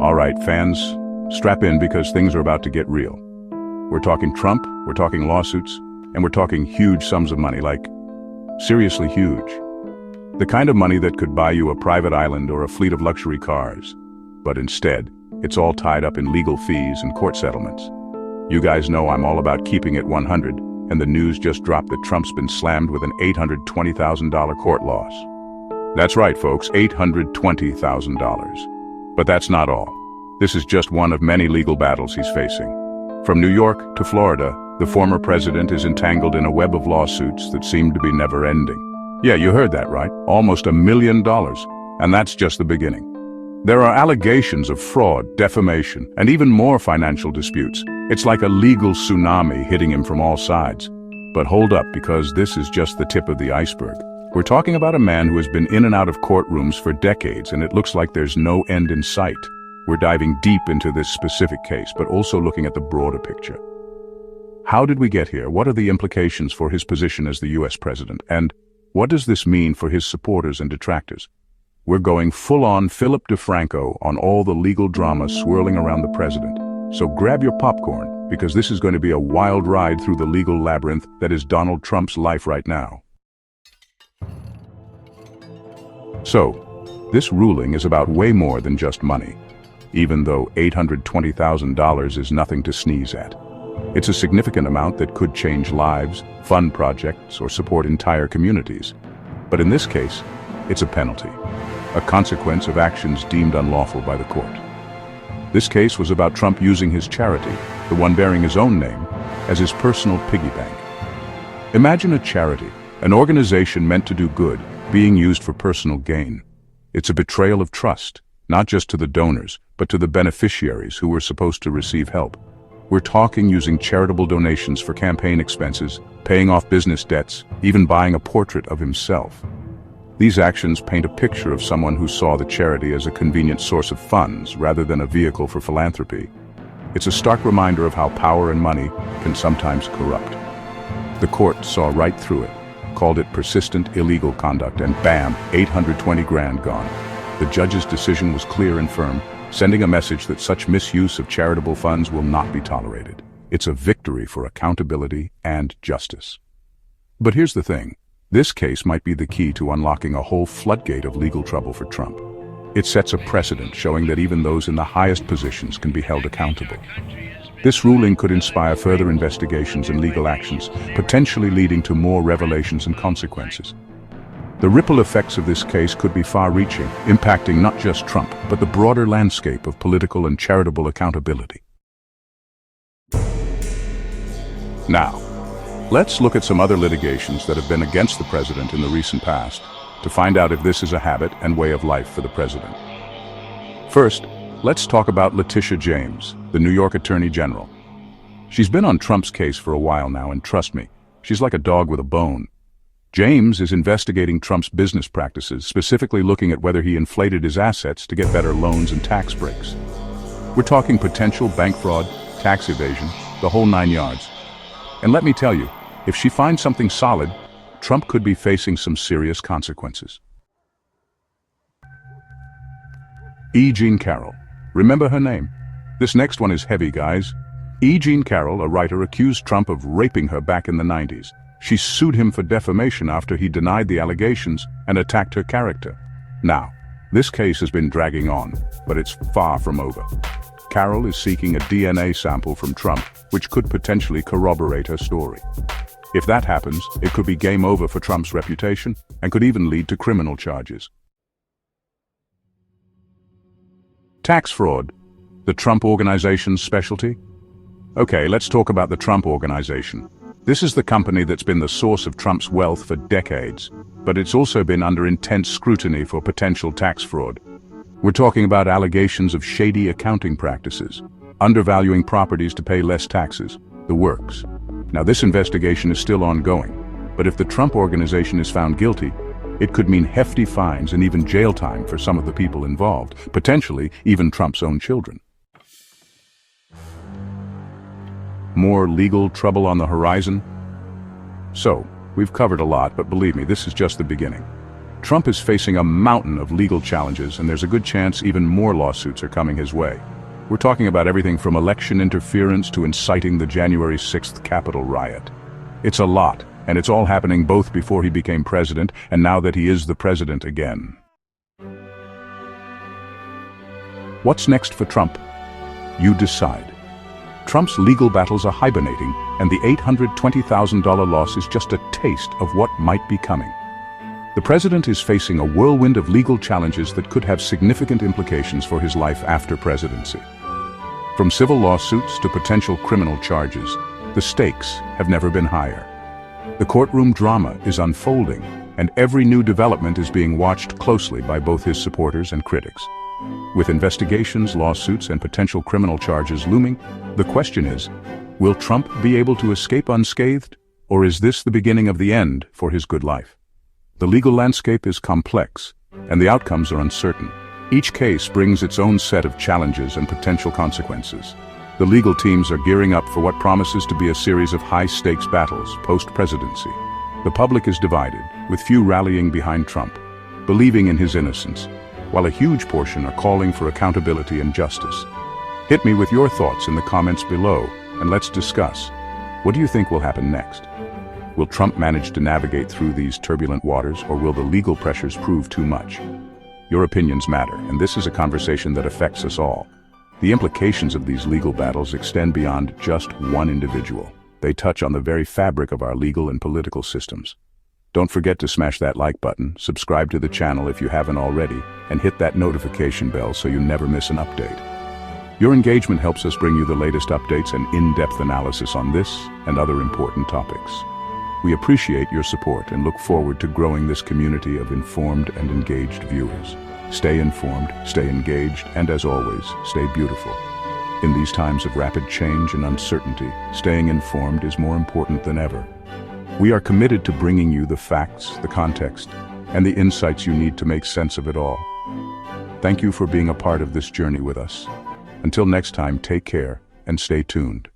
All right, fans, strap in because things are about to get real. We're talking Trump, we're talking lawsuits, and we're talking huge sums of money, like seriously huge. The kind of money that could buy you a private island or a fleet of luxury cars. But instead, it's all tied up in legal fees and court settlements. You guys know I'm all about keeping it 100, and the news just dropped that Trump's been slammed with an $820,000 court loss. That's right, folks, $820,000. But that's not all. This is just one of many legal battles he's facing. From New York to Florida, the former president is entangled in a web of lawsuits that seem to be never-ending. Yeah, you heard that right, almost $1 million. And that's just the beginning. There are allegations of fraud, defamation, and even more financial disputes. It's like a legal tsunami hitting him from all sides. But hold up, because this is just the tip of the iceberg. We're talking about a man who has been in and out of courtrooms for decades, and it looks like there's no end in sight. We're diving deep into this specific case, but also looking at the broader picture. How did we get here? What are the implications for his position as the US president? And what does this mean for his supporters and detractors? We're going full-on Philip DeFranco on all the legal drama swirling around the president. So grab your popcorn, because this is going to be a wild ride through the legal labyrinth that is Donald Trump's life right now. So, this ruling is about way more than just money, even though $820,000 is nothing to sneeze at. It's a significant amount that could change lives, fund projects, or support entire communities. But in this case, it's a penalty, a consequence of actions deemed unlawful by the court. This case was about Trump using his charity, the one bearing his own name, as his personal piggy bank. Imagine a charity, an organization meant to do good, being used for personal gain. It's a betrayal of trust, not just to the donors, but to the beneficiaries who were supposed to receive help. We're talking using charitable donations for campaign expenses, paying off business debts, even buying a portrait of himself. These actions paint a picture of someone who saw the charity as a convenient source of funds rather than a vehicle for philanthropy. It's a stark reminder of how power and money can sometimes corrupt. The court saw right through it, called it persistent illegal conduct, and bam, 820 grand gone. The judge's decision was clear and firm, sending a message that such misuse of charitable funds will not be tolerated. It's a victory for accountability and justice. But here's the thing. This case might be the key to unlocking a whole floodgate of legal trouble for Trump. It sets a precedent showing that even those in the highest positions can be held accountable. This ruling could inspire further investigations and legal actions, potentially leading to more revelations and consequences. The ripple effects of this case could be far-reaching, impacting not just Trump, but the broader landscape of political and charitable accountability. Now, let's look at some other litigations that have been against the president in the recent past to find out if this is a habit and way of life for the president. First, let's talk about Letitia James, the New York Attorney General. She's been on Trump's case for a while now, and trust me, she's like a dog with a bone. James is investigating Trump's business practices, specifically looking at whether he inflated his assets to get better loans and tax breaks. We're talking potential bank fraud, tax evasion, the whole 9 yards. And let me tell you, if she finds something solid, Trump could be facing some serious consequences. E. Jean Carroll. Remember her name? This next one is heavy, guys. E. Jean Carroll, a writer, accused Trump of raping her back in the 90s. She sued him for defamation after he denied the allegations and attacked her character. Now, this case has been dragging on, but it's far from over. Carroll is seeking a DNA sample from Trump, which could potentially corroborate her story. If that happens, it could be game over for Trump's reputation and could even lead to criminal charges. Tax fraud, the Trump Organization's specialty? Okay, let's talk about the Trump Organization. This is the company that's been the source of Trump's wealth for decades, but it's also been under intense scrutiny for potential tax fraud. We're talking about allegations of shady accounting practices, undervaluing properties to pay less taxes, the works. Now, this investigation is still ongoing, but if the Trump Organization is found guilty, it could mean hefty fines and even jail time for some of the people involved, potentially even Trump's own children. More legal trouble on the horizon? So, we've covered a lot, but believe me, this is just the beginning. Trump is facing a mountain of legal challenges, and there's a good chance even more lawsuits are coming his way. We're talking about everything from election interference to inciting the January 6th Capitol riot. It's a lot, and it's all happening both before he became president and now that he is the president again. What's next for Trump? You decide. Trump's legal battles are hibernating, and the $820,000 loss is just a taste of what might be coming. The president is facing a whirlwind of legal challenges that could have significant implications for his life after presidency. From civil lawsuits to potential criminal charges, the stakes have never been higher. The courtroom drama is unfolding, and every new development is being watched closely by both his supporters and critics. With investigations, lawsuits, and potential criminal charges looming, the question is, will Trump be able to escape unscathed, or is this the beginning of the end for his good life? The legal landscape is complex, and the outcomes are uncertain. Each case brings its own set of challenges and potential consequences. The legal teams are gearing up for what promises to be a series of high-stakes battles post-presidency. The public is divided, with few rallying behind Trump, believing in his innocence, while a huge portion are calling for accountability and justice. Hit me with your thoughts in the comments below, and let's discuss. What do you think will happen next? Will Trump manage to navigate through these turbulent waters, or will the legal pressures prove too much? Your opinions matter, and this is a conversation that affects us all. The implications of these legal battles extend beyond just one individual. They touch on the very fabric of our legal and political systems. Don't forget to smash that like button, subscribe to the channel if you haven't already, and hit that notification bell so you never miss an update. Your engagement helps us bring you the latest updates and in-depth analysis on this and other important topics. We appreciate your support and look forward to growing this community of informed and engaged viewers. Stay informed, stay engaged, and as always, stay beautiful. In these times of rapid change and uncertainty, staying informed is more important than ever. We are committed to bringing you the facts, the context, and the insights you need to make sense of it all. Thank you for being a part of this journey with us. Until next time, take care and stay tuned.